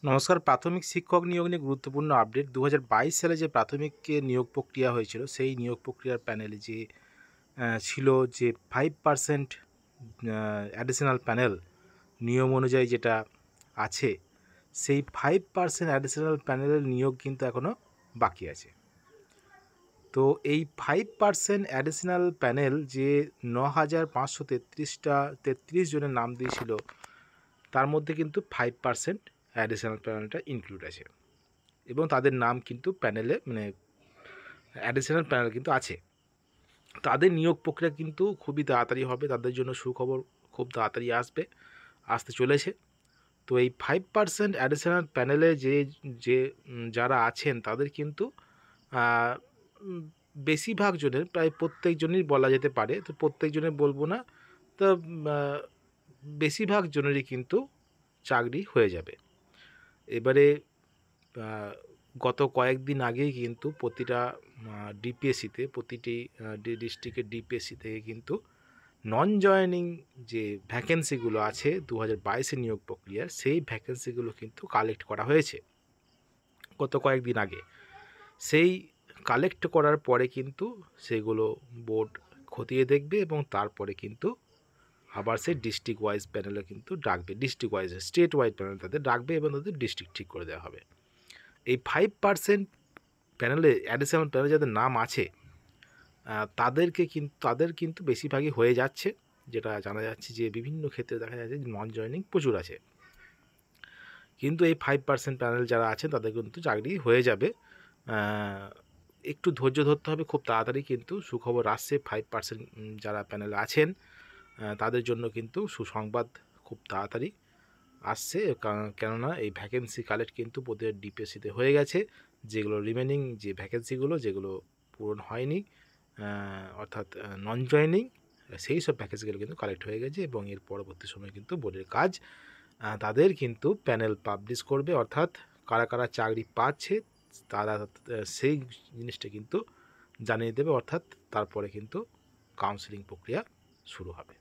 নমস্কার। প্রাথমিক শিক্ষক নিয়োগ নিয়ে গুরুত্বপূর্ণ আপডেট। ২০২২ সালে যে প্রাথমিক নিয়োগ প্রক্রিয়া হয়েছিল, সেই নিয়োগ প্রক্রিয়ার প্যানেলে যে ছিল যে 5% অ্যাডিশনাল প্যানেল নিয়ম অনুযায়ী যেটা আছে, সেই 5% অ্যাডিশনাল প্যানেলের নিয়োগ কিন্তু এখনও বাকি আছে। তো এই 5% অ্যাডিশনাল প্যানেল যে ৯,৫৩৩ জনের নাম দিয়েছিল, তার মধ্যে কিন্তু 5% অ্যাডিশনাল প্যানেলটা ইনক্লুড আছে এবং তাদের নাম কিন্তু প্যানেলে অ্যাডিশনাল প্যানেল কিন্তু আছে। তাদের নিয়োগ প্রক্রিয়া কিন্তু খুবই তাড়াতাড়ি হবে, তাদের জন্য সুখবর খুব তাড়াতাড়ি আসতে চলেছে। তো এই 5% অ্যাডিশনাল প্যানেলে যে যারা আছেন তাদের কিন্তু বেশিরভাগ জনের, প্রায় প্রত্যেকজনই বলা যেতে পারে, তো প্রত্যেকজনের বলবো না, তো বেশিরভাগ জনেরই কিন্তু চাকরি হয়ে যাবে। এবারে গত কয়েকদিন আগেই কিন্তু প্রতিটা ডিপিএসসিতে, প্রতিটি ডিস্ট্রিক্টের ডিপিএসসি থেকে কিন্তু নন জয়েনিং যে ভ্যাকেন্সিগুলো আছে 2022 নিয়োগ প্রক্রিয়ার, সেই ভ্যাকেন্সিগুলো কিন্তু কালেক্ট করা হয়েছে গত কয়েকদিন আগে। সেই কালেক্ট করার পরে কিন্তু সেগুলো বোর্ড খতিয়ে দেখবে এবং তারপরে কিন্তু আবার সেই ডিস্ট্রিক্ট ওয়াইজ প্যানেলে কিন্তু ডাকবে, district wise, state wise panel তাদের ডাকবে এবং তাদের ডিস্ট্রিক্ট ঠিক করে দেওয়া হবে। এই 5% প্যানেলে, অ্যাডিশনাল প্যানেলে যাদের নাম আছে, তাদের কিন্তু বেশিরভাগই হয়ে যাচ্ছে। যেটা জানা যাচ্ছে যে বিভিন্ন ক্ষেত্রে দেখা যাচ্ছে যে নন জয়েনিং প্রচুর আছে, কিন্তু এই 5% প্যানেল যারা আছেন তাদের কিন্তু চাকরি হয়ে যাবে। একটু ধৈর্য ধরতে হবে, খুব তাড়াতাড়ি কিন্তু সুখবর আসছে। 5% যারা প্যানেলে আছেন তাদের জন্য কিন্তু সুসংবাদ খুব তাড়াতাড়ি আসছে, কেননা এই ভ্যাকেন্সি কালেক্ট কিন্তু প্রতিটা ডিপিএসসিতে হয়ে গেছে। যেগুলো রিমেনিং যে ভ্যাকেন্সিগুলো যেগুলো পূরণ হয়নি, অর্থাৎ নন জয়েনিং, সেই সব ভ্যাকেন্সিগুলো কিন্তু কালেক্ট হয়ে গেছে এবং এর পরবর্তী সময়ে কিন্তু বোর্ডের কাজ, তাদের কিন্তু প্যানেল পাবলিশ করবে, অর্থাৎ কারা কারা চাকরি পাচ্ছে তারা সেই জিনিসটা কিন্তু জানিয়ে দেবে, অর্থাৎ তারপরে কিন্তু কাউন্সেলিং প্রক্রিয়া শুরু হবে।